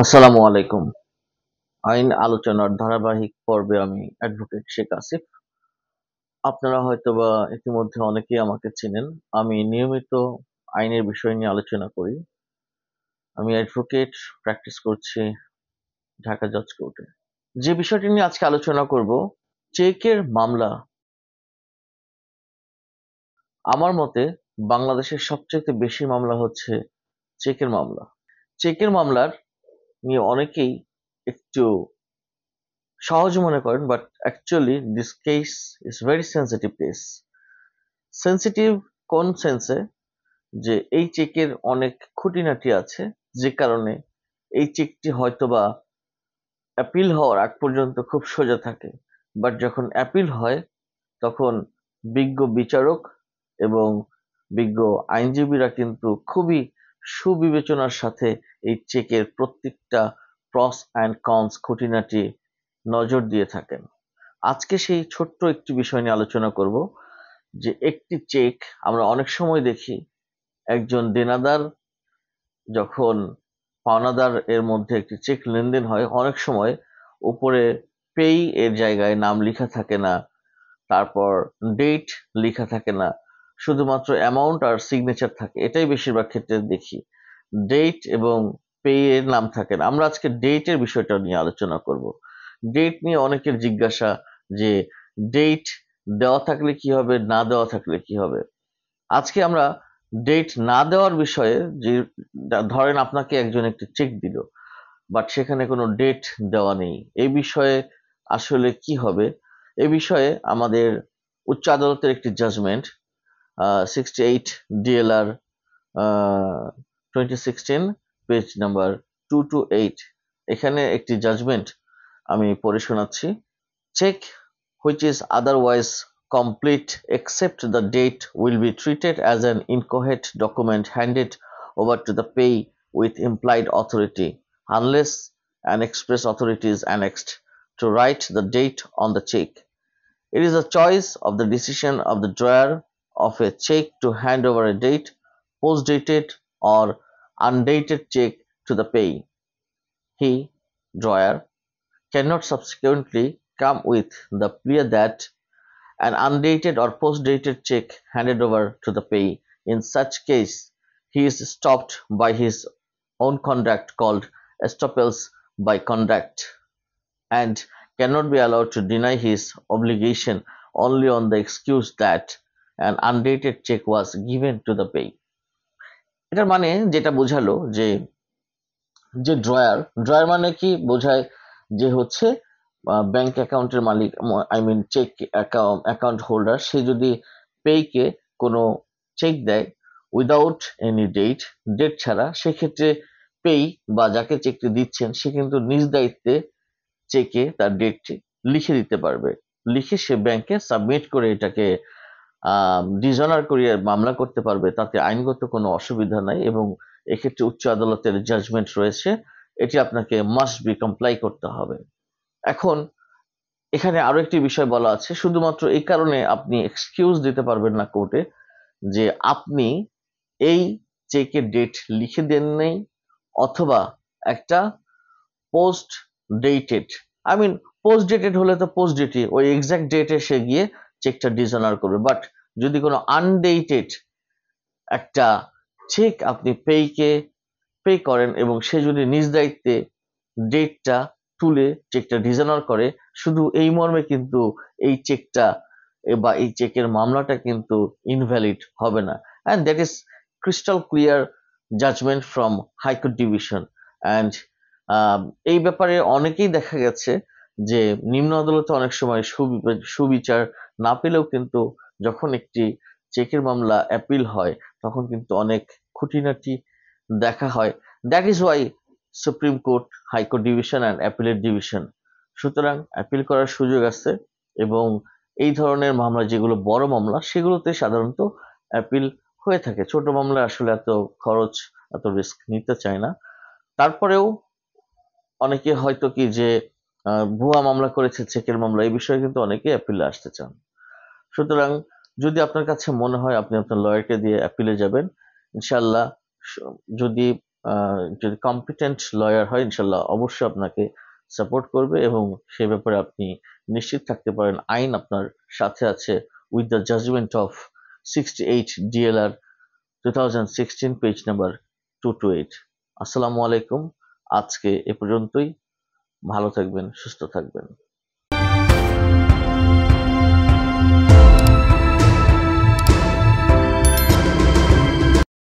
আসসালামু আলাইকুম। আইন আলোচনার ধারাবাহিক পর্বে আমি অ্যাডভোকেট শেখ আসিফ। আপনারা হয়তোবা ইতিমধ্যে অনেকেই আমাকে চেনেন। আমি নিয়মিত আইনের বিষয় নিয়ে আলোচনা করি। আমি অ্যাডভোকেট, প্র্যাকটিস করছি ঢাকা জজ কোর্টে। যে বিষয়টি নিয়ে আজকে আলোচনা করব, চেকের মামলা। আমার মতে বাংলাদেশের সবচেয়ে বেশি মামলা হচ্ছে চেকের মামলা। চেকের মামলার নিয়ে অনেকেই একটু সহজ মনে করেন, but actually this case is very sensitive case. Sensitive কোন সেন্সে? যে এই চেকের অনেক খুঁটিনাটি আছে, যে কারণে এই চেকটি হয়তোবা অ্যাপিল হওয়ার আগ পর্যন্ত খুব সোজা থাকে, বাট যখন অ্যাপিল হয় তখন বিজ্ঞ বিচারক এবং বিজ্ঞ আইনজীবীরা কিন্তু খুবই সুবিবেচনার সাথে এই চেকের প্রত্যেকটা প্রস অ্যান্ড কনস খুঁটিনাটি নজর দিয়ে থাকেন। আজকে সেই ছোট্ট একটি বিষয় নিয়ে আলোচনা করব, যে একটি চেক আমরা অনেক সময় দেখি একজন দেনাদার যখন পাওনাদার এর মধ্যে একটি চেক লেনদেন হয়, অনেক সময় উপরে পেই এর জায়গায় নাম লেখা থাকে না, তারপর ডেট লেখা থাকে না, শুধুমাত্র অ্যামাউন্ট আর সিগনেচার থাকে। এটাই বেশিরভাগ ক্ষেত্রে দেখি, ডেট এবং পে এর নাম থাকে না। আমরা আজকে ডেটের বিষয়টা নিয়ে আলোচনা করব। ডেট নিয়ে অনেকের জিজ্ঞাসা যে ডেট দেওয়া থাকলে কি হবে, না দেওয়া থাকলে কি হবে। আজকে আমরা ডেট না দেওয়ার বিষয়ে, যে ধরেন আপনাকে একজন একটি চেক দিল, বাট সেখানে কোনো ডেট দেওয়া নেই, এই বিষয়ে আসলে কি হবে। এই বিষয়ে আমাদের উচ্চ আদালতের একটি জাজমেন্ট 68 ডিএলআর 2016 পেজ নাম্বার 228, এখানে একটি জাজমেন্ট আমি পড়ে শোনাচ্ছি। Check which is otherwise complete except the date will be treated as an inchoate document handed over to the payee with implied authority unless an express authority is annexed to write the date on the check. It is a choice of the decision of the drawer of a check to hand over a date, post-dated or undated check to the payee. He, drawer, cannot subsequently come with the plea that an undated or post-dated check handed over to the payee. In such case, he is stopped by his own conduct called estoppels by conduct and cannot be allowed to deny his obligation only on the excuse that an undated check was given to the payee. এটার মানে যেটা বোঝালো যে যে drawer মানে কি বোঝায়, যে হচ্ছে ব্যাংক অ্যাকাউন্টের মালিক, I mean check account holder, সে যদি পেইকে কোনো চেক দেয় উইদাউট এনি ডেট ছাড়া, সেক্ষেত্রে পেই বা যাকে চেকটি দিচ্ছেন সে কিন্তু নিজ দায়িত্বে চেকে তার ডেটটি লিখে দিতে পারবে, লিখে সে ব্যাংকে সাবমিট করে এটাকে ডিসঅনার করিয়ে মামলা করতে পারবে, তাতে আইনগত কোনো অসুবিধা নাই। এবং এক্ষেত্রে উচ্চ আদালতের জাজমেন্ট রয়েছে, এটি আপনাকে মাস্ট বি কমপ্লাই করতে হবে। এখন এখানে আরো একটি বিষয় বলা আছে, শুধুমাত্র এই কারণে আপনি এক্সকিউজ দিতে পারবেন না কোর্টে যে আপনি এই চেকের ডেট লিখে দেন নাই, অথবা একটা post dated, I mean post dated হলে তো পোস্ট ডেটে ওই এক্সাক্ট ডেটে সে গিয়ে চেকটা ডিসঅনার করবে, বাট যদি কোনো আনডেটেড একটা চেক আপনি পে করেন এবং সে যদি নিজ দায়িত্বে ডেটটা তুলে চেকটা ডিসঅনার করে, শুধু এই মর্মে কিন্তু এই চেকটা বা এই চেকের মামলাটা কিন্তু ইনভ্যালিড হবে না। And that is crystal clear judgement from high court division. অ্যান্ড এই ব্যাপারে অনেকেই দেখা গেছে যে নিম্ন আদালতে অনেক সময় সুবিচার না পেলেও কিন্তু যখন একটি চেকের মামলা অ্যাপিল হয় তখন কিন্তু অনেক খুঁটিনাটি দেখা হয়। That is Y supreme court, high court division and appellate division. সুতরাং অ্যাপিল করার সুযোগ আছে, এবং এই ধরনের মামলা যেগুলো বড় মামলা সেগুলোতে সাধারণত অ্যাপিল হয়ে থাকে। ছোট মামলা আসলে এত খরচ, এত রিস্ক নিতে চায় না। তারপরেও অনেকে হয়তো কি যে ভুয়া মামলা করেছে চেকের মামলা, এই বিষয়ে কিন্তু অনেকে অ্যাপিলে আসতে চান। সুতরাং যদি আপনার কাছে মনে হয় আপনি আপনার লয়ারকে দিয়ে অ্যাপিলে যাবেন, ইনশাল্লাহ যদি যদি কম্পিটেন্ট লয়ার হয় ইনশাল্লাহ অবশ্যই আপনাকে সাপোর্ট করবে, এবং সে ব্যাপারে আপনি নিশ্চিত থাকতে পারেন আইন আপনার সাথে আছে। With the judgement of 68 DLR 2016 page number 228। আসসালামু আলাইকুম, আজকে এ পর্যন্তই। ভালো থাকবেন, সুস্থ থাকবেন।